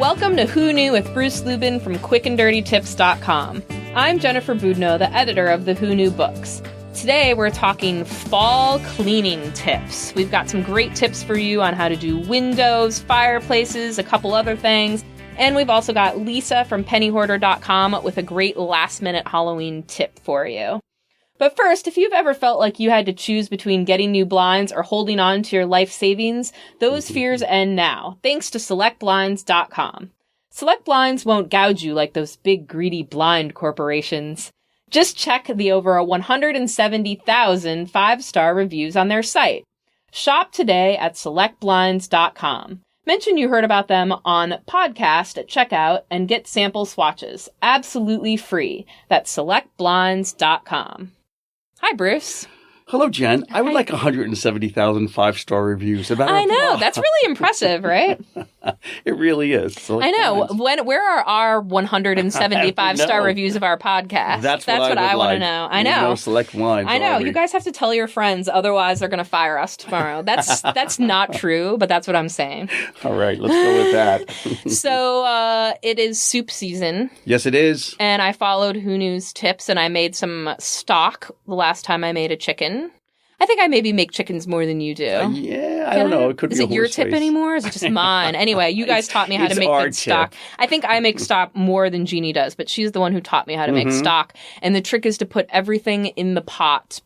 Welcome to Who Knew with Bruce Lubin from quickanddirtytips.com. I'm Jennifer Boudneau, the editor of the Who Knew books. Today we're talking fall cleaning tips. We've got some great tips for you on how to do windows, fireplaces, a couple other things. And we've also got Lisa from pennyhoarder.com with a great last-minute Halloween tip for you. But first, if you've ever felt like you had to choose between getting new blinds or holding on to your life savings, those fears end now, thanks to selectblinds.com. Select Blinds won't gouge you like those big greedy blind corporations. Just check the over 170,000 five-star reviews on their site. Shop today at selectblinds.com. Mention you heard about them on podcast at checkout and get sample swatches. Absolutely free. That's selectblinds.com. Hi, Bruce. Hello, Jen. I would like 170,000 five-star reviews. I know. That's really impressive, right? It really is. I know. Where are our 175-star reviews of our podcast? That's what I want to know. I know. Select Blinds. I know. You guys have to tell your friends, otherwise they're going to fire us tomorrow. That's not true, but that's what I'm saying. All right. Let's go with that. So it is soup season. Yes, it is. And I followed Who Knew's tips, and I made some stock the last time I made a chicken. I think I maybe make chickens more than you do. I don't know. It could be a horse Is it your tip anymore? Or is it just mine? Anyway, you guys taught me how to make good stock. I think I make stock more than Jeannie does, but she's the one who taught me how to make stock. And the trick is to put everything in the pot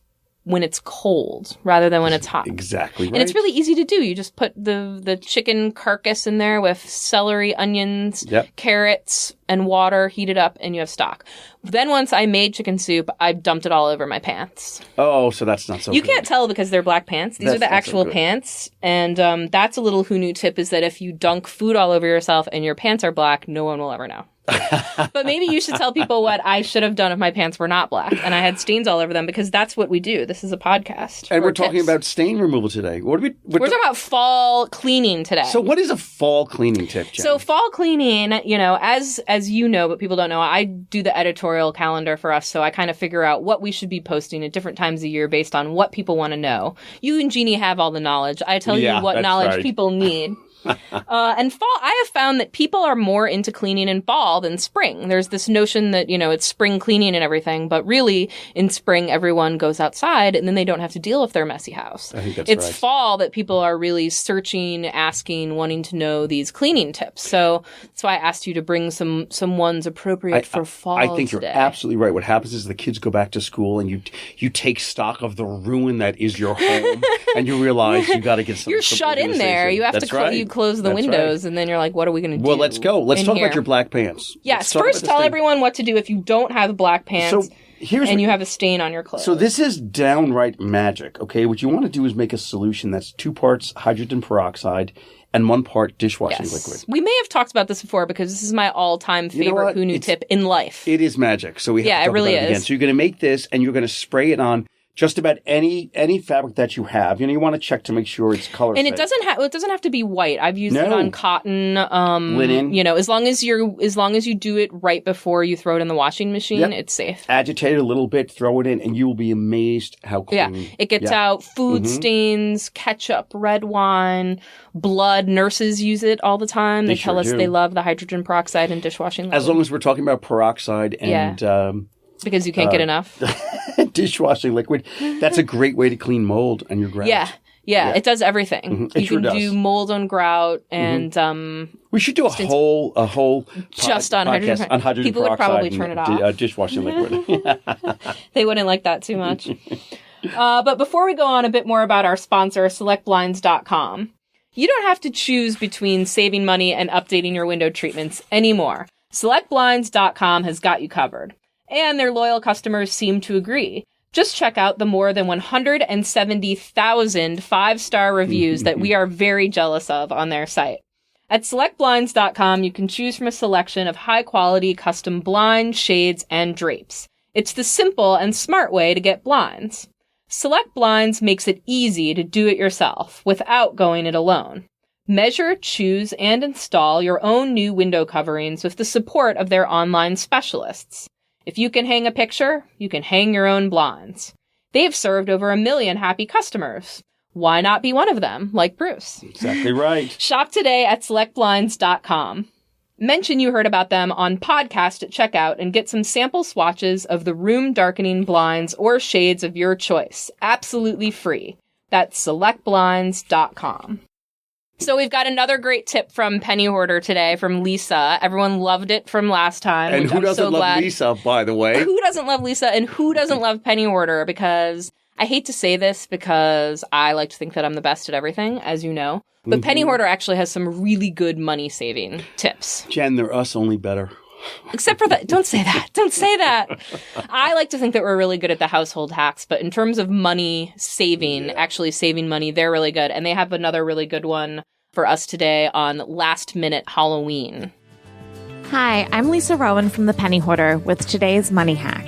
when it's cold rather than when it's hot. Exactly right. And it's really easy to do. You just put the chicken carcass in there with celery, onions, carrots, and water, heat it up, and you have stock. Then once I made chicken soup, I dumped it all over my pants. Oh, so that's not so You good. Can't tell because they're black pants. These are the actual pants. And that's a little Who Knew tip, is that if you dunk food all over yourself and your pants are black, no one will ever know. But maybe you should tell people what I should have done if my pants were not black and I had stains all over them, because that's what we do. This is a podcast. And we're talking about stain removal today. We're talking about fall cleaning today. So what is a fall cleaning tip, Jen? So fall cleaning, as you know, but people don't know, I do the editorial calendar for us, so I kind of figure out what we should be posting at different times of year based on what people want to know. You and Jeannie have all the knowledge. I tell you what knowledge people need. And fall, I have found that people are more into cleaning in fall than spring. There's this notion that, it's spring cleaning and everything, but really in spring, everyone goes outside and then they don't have to deal with their messy house. I think that's It's fall that people are really searching, asking, wanting to know these cleaning tips. So that's why I asked you to bring some ones appropriate for fall I think today. You're absolutely right. What happens is the kids go back to school and you take stock of the ruin that is your home and you realize you got to get some. You're shut in there. You have to close the windows, and then you're like, what are we going to do? Well, let's go. Let's talk about your black pants. Yes. First, tell everyone what to do if you don't have black pants and you have a stain on your clothes. So this is downright magic, okay? What you want to do is make a solution that's 2 parts hydrogen peroxide and 1 part dishwashing liquid. We may have talked about this before because this is my all-time favorite Who Knew tip in life. It is magic. So we have to talk about it again. So you're going to make this and you're going to spray it on just about any fabric that you have. You want to check to make sure it's color and safe. It doesn't have to be white. I've used it on cotton, linen. As long as you do it right before you throw it in the washing machine, it's safe. Agitate it a little bit, throw it in, and you will be amazed how clean. Yeah, it gets out food stains, ketchup, red wine, blood. Nurses use it all the time. They tell us they love the hydrogen peroxide and dishwashing liquid. As long as we're talking about peroxide and because you can't get enough. Dishwashing liquid. That's a great way to clean mold on your grout. Yeah, it does everything. Mm-hmm. You can do mold on grout and we should do a whole just on hydrogen peroxide. People would probably turn it off. Dishwashing liquid. They wouldn't like that too much. But before we go on, a bit more about our sponsor, selectblinds.com. You don't have to choose between saving money and updating your window treatments anymore. Selectblinds.com has got you covered. And their loyal customers seem to agree. Just check out the more than 170,000 five-star reviews that we are very jealous of on their site. At selectblinds.com, you can choose from a selection of high-quality custom blinds, shades, and drapes. It's the simple and smart way to get blinds. Select Blinds makes it easy to do it yourself without going it alone. Measure, choose, and install your own new window coverings with the support of their online specialists. If you can hang a picture, you can hang your own blinds. They've served over 1 million happy customers. Why not be one of them, like Bruce? Exactly right. Shop today at selectblinds.com. Mention you heard about them on podcast at checkout and get some sample swatches of the room darkening blinds or shades of your choice. Absolutely free. That's selectblinds.com. So we've got another great tip from Penny Hoarder today from Lisa. Everyone loved it from last time. And who doesn't love Lisa, by the way? Who doesn't love Lisa and who doesn't love Penny Hoarder? Because I hate to say this because I like to think that I'm the best at everything, as you know. But Penny Hoarder actually has some really good money-saving tips. Jen, they're us only better. Except for that. Don't say that. Don't say that. I like to think that we're really good at the household hacks, but in terms of money saving, actually saving money, they're really good. And they have another really good one for us today on last-minute Halloween. Hi, I'm Lisa Rowan from The Penny Hoarder with today's money hack.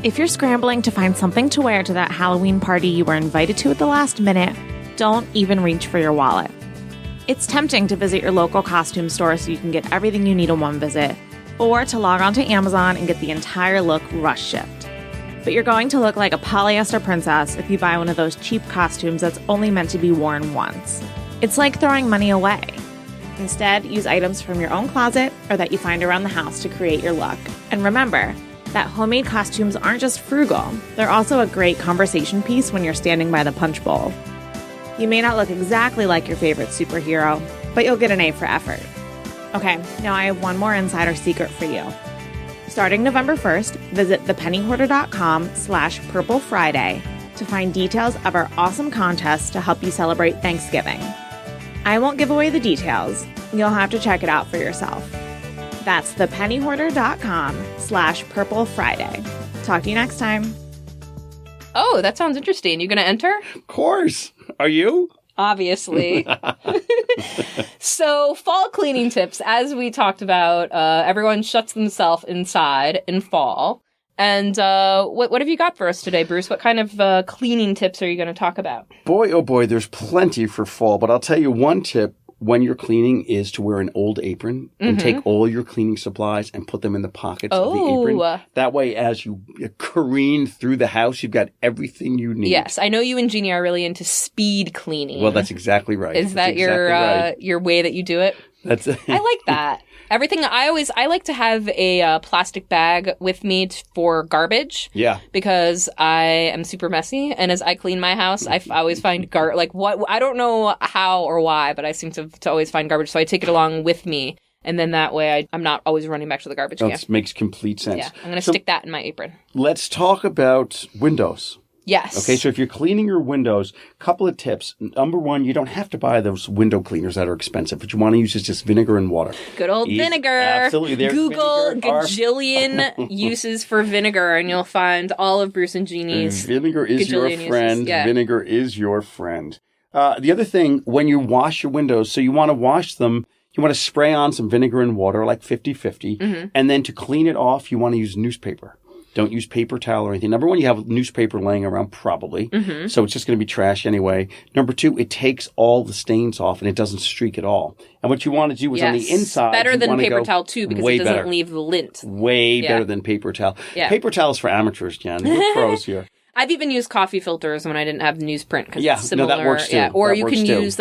If you're scrambling to find something to wear to that Halloween party you were invited to at the last minute, don't even reach for your wallet. It's tempting to visit your local costume store so you can get everything you need in one visit, or to log onto Amazon and get the entire look rush shipped. But you're going to look like a polyester princess if you buy one of those cheap costumes that's only meant to be worn once. It's like throwing money away. Instead, use items from your own closet or that you find around the house to create your look. And remember that homemade costumes aren't just frugal, they're also a great conversation piece when you're standing by the punch bowl. You may not look exactly like your favorite superhero, but you'll get an A for effort. Okay, now I have one more insider secret for you. Starting November 1st, visit thepennyhoarder.com/Purple Friday to find details of our awesome contest to help you celebrate Thanksgiving. I won't give away the details. You'll have to check it out for yourself. That's thepennyhoarder.com/Purple Friday. Talk to you next time. Oh, that sounds interesting. You going to enter? Of course. Are you? Obviously. So, fall cleaning tips. As we talked about, everyone shuts themselves inside in fall. And what have you got for us today, Bruce? What kind of cleaning tips are you going to talk about? Boy, oh boy, there's plenty for fall. But I'll tell you one tip when you're cleaning is to wear an old apron and take all your cleaning supplies and put them in the pockets of the apron. That way, as you careen through the house, you've got everything you need. Yes, I know you and Jeannie are really into speed cleaning. Well, that's exactly right. Is that your way that you do it? I like that. Everything I like to have a plastic bag with me for garbage. Yeah. Because I am super messy, and as I clean my house, I always find I don't know how or why, but I seem to always find garbage, so I take it along with me, and then that way I'm not always running back to the garbage can. That makes complete sense. Yeah, I'm going to stick that in my apron. Let's talk about windows. Yes. Okay, so if you're cleaning your windows, couple of tips. Number one, you don't have to buy those window cleaners that are expensive. What you want to use is just vinegar and water. Good old vinegar. Absolutely. Google gajillion uses for vinegar, and you'll find all of Bruce and Jeannie's vinegar is your friend. Yeah. Vinegar is your friend. The other thing, when you wash your windows, so you want to wash them, you want to spray on some vinegar and water, like 50-50. And then to clean it off, you want to use newspaper. Don't use paper towel or anything. Number one, you have newspaper laying around probably. So it's just going to be trash anyway. Number two, it takes all the stains off and it doesn't streak at all. And what you want to do is on the inside. Better than paper towel too, because it doesn't leave the lint. Way better than paper towel. Yeah. Paper towel is for amateurs, Jen. We're pros here. I've even used coffee filters when I didn't have newsprint because it's similar. No, that works too. Yeah. Or you can use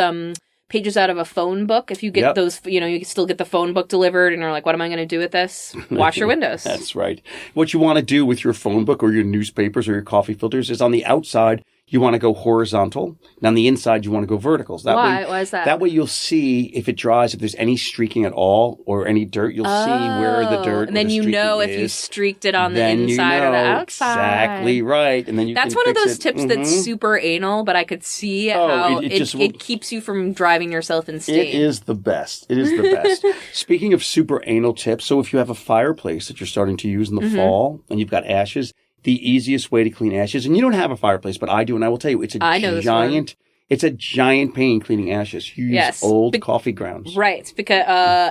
pages out of a phone book. If you get those, you still get the phone book delivered and you're like, what am I going to do with this? Wash your windows. That's right. What you want to do with your phone book or your newspapers or your coffee filters is on the outside, you want to go horizontal. And on the inside, you want to go vertical. Why is that? That way you'll see if it dries, if there's any streaking at all or any dirt, you'll see where the dirt and then if you streaked it on the inside or the outside. Exactly right. And then that's one of those tips that's super anal, but I could see how it keeps you from driving yourself insane. It is the best. It is the best. Speaking of super anal tips, so if you have a fireplace that you're starting to use in the fall and you've got ashes, the easiest way to clean ashes, and you don't have a fireplace, but I do, and I will tell you, it's a giant pain cleaning ashes. You use old coffee grounds. Right, because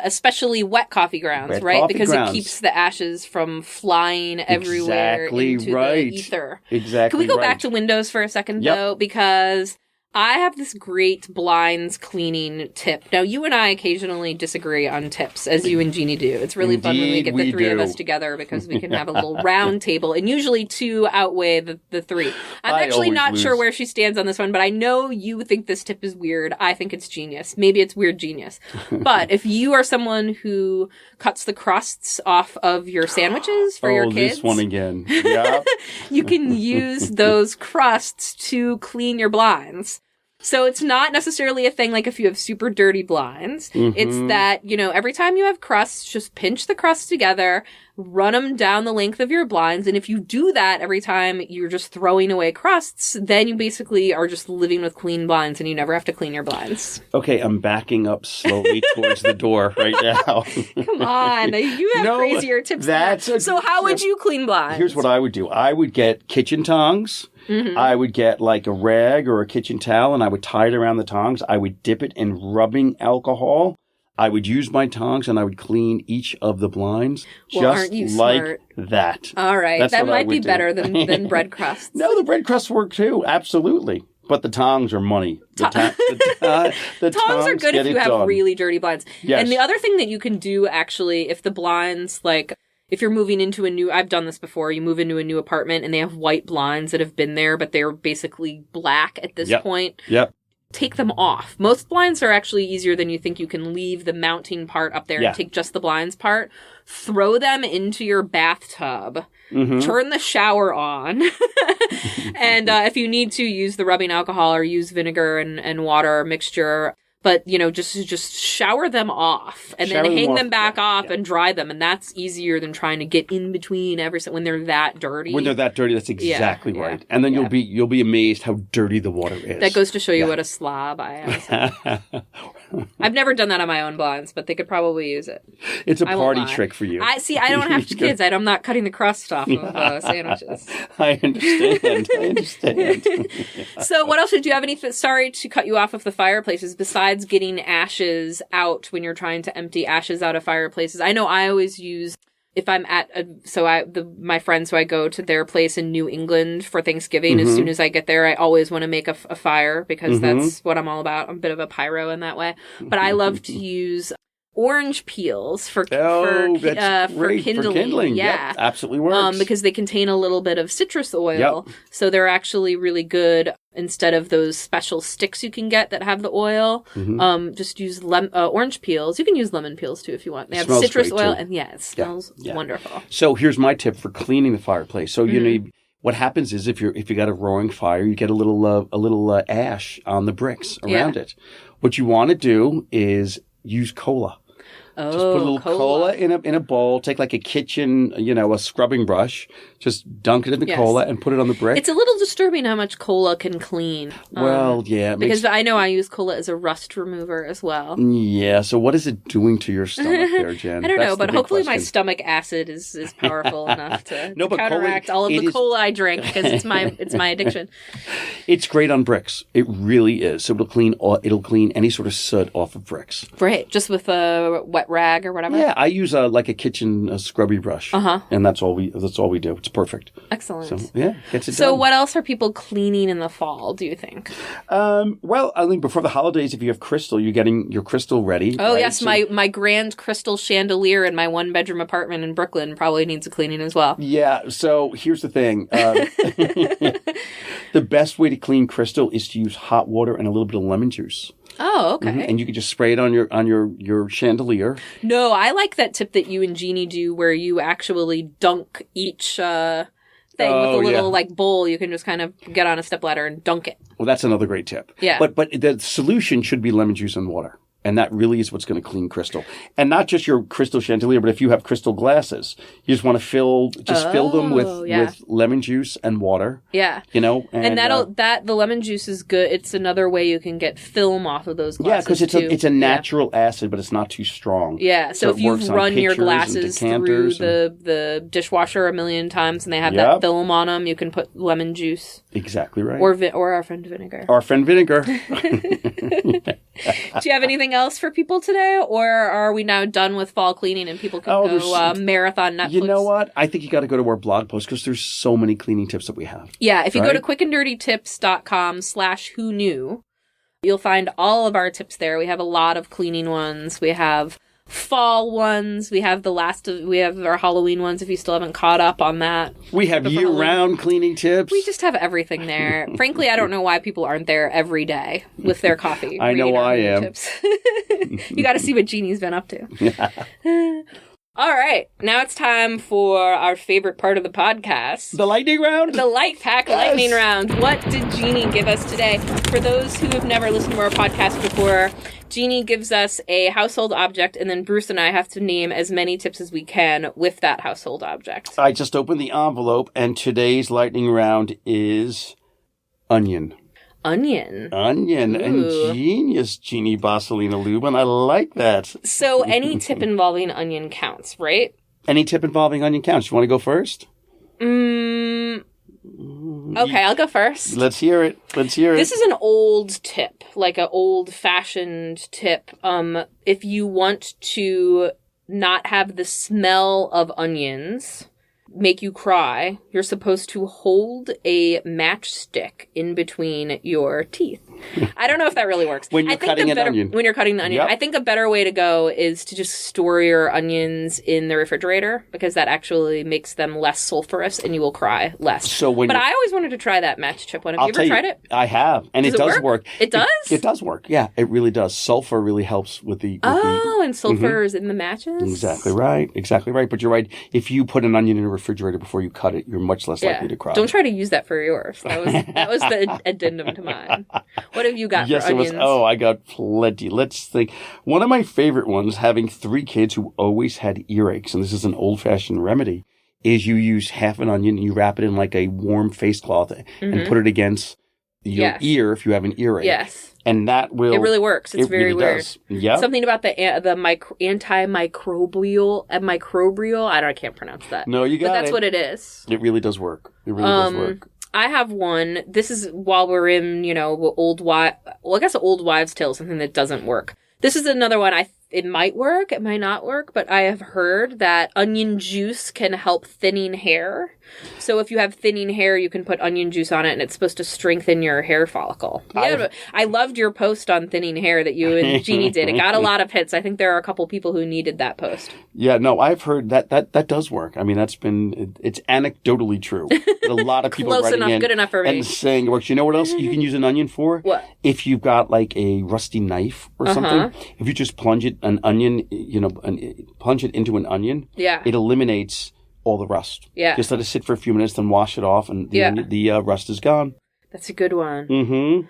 especially wet coffee grounds, because it keeps the ashes from flying everywhere into the ether. Exactly. Can we go back to windows for a second, though? Because I have this great blinds cleaning tip. Now, you and I occasionally disagree on tips, as you and Jeannie do. It's really fun when we get the three of us together because we can have a little round table, and usually two outweigh the three. I'm actually not sure where she stands on this one, but I know you think this tip is weird. I think it's genius. Maybe it's weird genius. But if you are someone who cuts the crusts off of your sandwiches for your kids... this one again. Yeah. You can use those crusts to clean your blinds. So it's not necessarily a thing like if you have super dirty blinds. Mm-hmm. It's that, every time you have crusts, just pinch the crusts together, run them down the length of your blinds. And if you do that every time you're just throwing away crusts, then you basically are just living with clean blinds and you never have to clean your blinds. Okay, I'm backing up slowly towards the door right now. Come on. You have crazier tips than that. So how would you clean blinds? Here's what I would do. I would get kitchen tongs. Mm-hmm. I would get like a rag or a kitchen towel and I would tie it around the tongs. I would dip it in rubbing alcohol. I would use my tongs and I would clean each of the blinds just like smart? That. All right. That might be better than bread crusts. No, the bread crusts work too. Absolutely. But the tongs are money. The tongs are good if you have really dirty blinds. Yes. And the other thing that you can do actually, if the blinds if you're moving into I've done this before, you move into a new apartment and they have white blinds that have been there, but they're basically black at this point. Yep. Take them off. Most blinds are actually easier than you think. You can leave the mounting part up there and take just the blinds part. Throw them into your bathtub. Mm-hmm. Turn the shower on. And if you need to, use the rubbing alcohol or use vinegar and water mixture. But, just shower them off and then hang them back off and dry them. And that's easier than trying to get in between when they're that dirty. When they're that dirty, that's exactly right. And then you'll be amazed how dirty the water is. That goes to show you what a slob I am. I've never done that on my own blinds, but they could probably use it. It's a party trick for you. I don't have kids. I'm not cutting the crust off of sandwiches. I understand. So what else did you have sorry to cut you off of the fireplaces besides getting ashes out when you're trying to empty ashes out of fireplaces? I know I always use, if I'm at my friends who I go to their place in New England for Thanksgiving, as soon as I get there, I always want to make a fire because that's what I'm all about. I'm a bit of a pyro in that way. But I love to use orange peels for kindling. Yeah, absolutely works. Because they contain a little bit of citrus oil. Yep. So they're actually really good. Instead of those special sticks you can get that have the oil, just use orange peels. You can use lemon peels too if you want. They have citrus oil, and it smells wonderful. So here's my tip for cleaning the fireplace. So what happens is if you got a roaring fire, you get a little ash on the bricks around it. What you want to do is use cola. Just put a little cola in a bowl. Take like a kitchen, a scrubbing brush. Just dunk it in the cola and put it on the brick. It's a little disturbing how much cola can clean. Well, yeah. Because I know I use cola as a rust remover as well. Yeah. So what is it doing to your stomach there, Jen? I don't know, but hopefully my stomach acid is powerful enough to counteract all of the cola I drink because it's my addiction. It's great on bricks. It really is. So it'll clean any sort of soot off of bricks. Right. Just with a wet rag or whatever. Yeah, I use a kitchen scrubby brush, and that's all we do. It's perfect. Excellent. So gets it done. So what else are people cleaning in the fall? Do you think? Well, I think before the holidays, if you have crystal, you're getting your crystal ready. Oh right? Yes, my grand crystal chandelier in my 1-bedroom apartment in Brooklyn probably needs a cleaning as well. Yeah. So here's the thing: the best way to clean crystal is to use hot water and a little bit of lemon juice. Oh, okay. Mm-hmm. And you can just spray it on your chandelier. No, I like that tip that you and Jeannie do where you actually dunk each thing with a little bowl. You can just kind of get on a stepladder and dunk it. Well, that's another great tip. Yeah. But the solution should be lemon juice and water. And that really is what's going to clean crystal. And not just your crystal chandelier, but if you have crystal glasses, you just want to fill them with lemon juice and water. Yeah. And the lemon juice is good. It's another way you can get film off of those glasses. Yeah, because it's a natural acid, but it's not too strong. Yeah. So if you've run your glasses through the dishwasher a million times and they have that film on them, you can put lemon juice. Exactly right. Or our friend vinegar. Our friend vinegar. Do you have anything anything else for people today, or are we now done with fall cleaning and people can go marathon Netflix? You know what? I think you got to go to our blog post because there's so many cleaning tips that we have. Yeah, if you go to quickanddirtytips.com/who knew, you'll find all of our tips there. We have a lot of cleaning ones. We have fall ones. We have we have our Halloween ones if you still haven't caught up on that. We have year-round cleaning tips. We just have everything there. Frankly, I don't know why people aren't there every day with their coffee. I know I am. Tips. You got to see what Jeannie's been up to. All right. Now it's time for our favorite part of the podcast. The lightning round? The Light Pack Lightning Round. What did Jeannie give us today? For those who have never listened to our podcast before, Jeannie gives us a household object, and then Bruce and I have to name as many tips as we can with that household object. I just opened the envelope, and today's lightning round is onion. Onion. Onion. Ooh. Ingenious, Jeannie Bossalina Lubin. I like that. So any tip involving onion counts, right? Any tip involving onion counts. You want to go first? Okay, I'll go first. Let's hear it. This is an old tip, like an old-fashioned tip. If you want to not have the smell of onions make you cry, you're supposed to hold a matchstick in between your teeth. I don't know if that really works. When you're cutting an onion. When you're cutting the onion. Yep. I think a better way to go is to just store your onions in the refrigerator because that actually makes them less sulfurous and you will cry less. But I always wanted to try that match chip one. Have you ever tried it? I have. And it does work. It does? It does work. Yeah, it really does. Sulfur really helps with the... and sulfur is in the matches? Exactly right. But you're right. If you put an onion in a refrigerator before you cut it, you're much less likely to cry. Don't try to use that for yours. That was the addendum to mine. What have you got for onions? I got plenty. Let's think. One of my favorite ones, having 3 kids who always had earaches, and this is an old-fashioned remedy, is you use half an onion and you wrap it in like a warm face cloth and put it against your ear if you have an earache. Yes. And that will... It really works. It's very really weird. Does. Yep. Something about the antimicrobial... I can't pronounce that. No, you got it. But that's what it is. It really does work. It really does work. I have one. This is while we're in, old wives' tales, something that doesn't work. This is another one. It might work, it might not work, but I have heard that onion juice can help thinning hair. So if you have thinning hair, you can put onion juice on it, and it's supposed to strengthen your hair follicle. Yeah, I loved your post on thinning hair that you and Jeannie did. It got a lot of hits. I think there are a couple people who needed that post. Yeah, no, I've heard that does work. I mean, it's anecdotally true. A lot of people Close enough, good enough for me. And saying it works. You know what else you can use an onion for? What? If you've got like a rusty knife or something, if you just plunge it into an onion, it eliminates all the rust. Yeah. Just let it sit for a few minutes, then wash it off, and the rust is gone. That's a good one. Mm-hmm.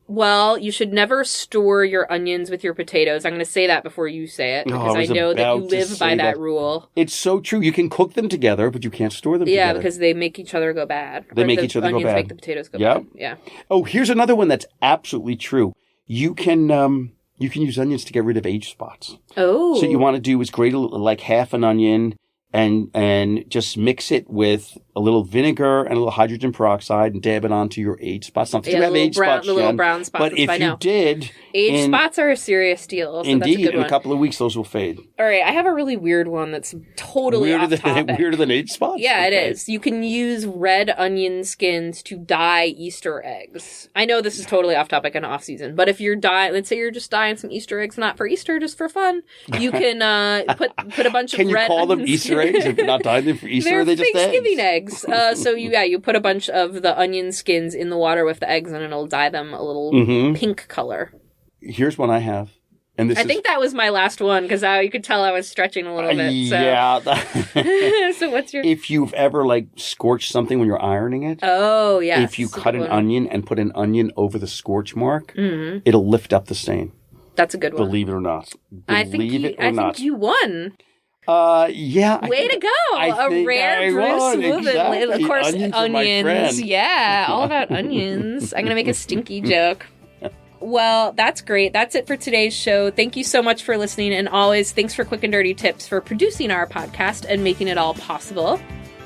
Well, you should never store your onions with your potatoes. I'm going to say that before you say it, because I know that you live by that rule. It's so true. You can cook them together, but you can't store them together. Yeah, because they make each other go bad. They make each other go bad. Onions make the potatoes go bad. Yeah. Oh, here's another one that's absolutely true. You can use onions to get rid of age spots. Oh. So what you want to do is grate like half an onion and just mix it with a little vinegar and a little hydrogen peroxide and dab it onto your age spots. Not that you have age spots, the little brown spots. But if you did... Age spots are a serious deal. So indeed, that's a good one. In a couple of weeks, those will fade. All right, I have a really weird one that's totally off topic. Weirder than age spots? Yeah, it is. You can use red onion skins to dye Easter eggs. I know this is totally off topic and off season, but if you're let's say you're just dyeing some Easter eggs, not for Easter, just for fun, you can put a bunch of red onions. Can you call them Easter eggs if you're not dyeing them for Easter? They're just Thanksgiving eggs. So you put a bunch of the onion skins in the water with the eggs, and it'll dye them a little pink color. Here's one I have. And I think that was my last one because you could tell I was stretching a little bit. So. Yeah. So what's your... If you've ever scorched something when you're ironing it. Oh, yeah. If you cut an onion and put an onion over the scorch mark, it'll lift up the stain. That's a good one. Believe it or not. I think you won. Yeah. Way to go. A rare Bruce Lubin. Exactly. Of course, onions. Yeah, all about onions. I'm going to make a stinky joke. Well, that's great. That's it for today's show. Thank you so much for listening. And always, thanks for Quick and Dirty Tips for producing our podcast and making it all possible.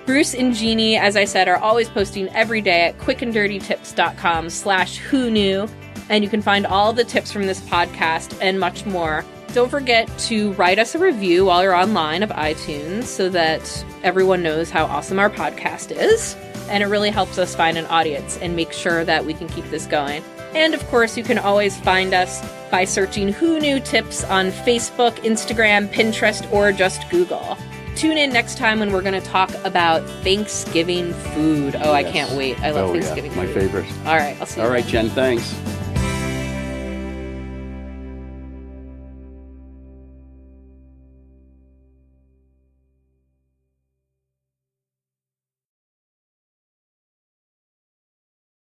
Bruce and Jeannie, as I said, are always posting every day at quickanddirtytips.com/who knew. And you can find all the tips from this podcast and much more. Don't forget to write us a review while you're online of iTunes so that everyone knows how awesome our podcast is. And it really helps us find an audience and make sure that we can keep this going. And of course, you can always find us by searching Who Knew Tips on Facebook, Instagram, Pinterest, or just Google. Tune in next time when we're going to talk about Thanksgiving food. Oh, yes. I can't wait. I love Thanksgiving food. My favorite. All right, I'll see you All right, then. Jen, thanks.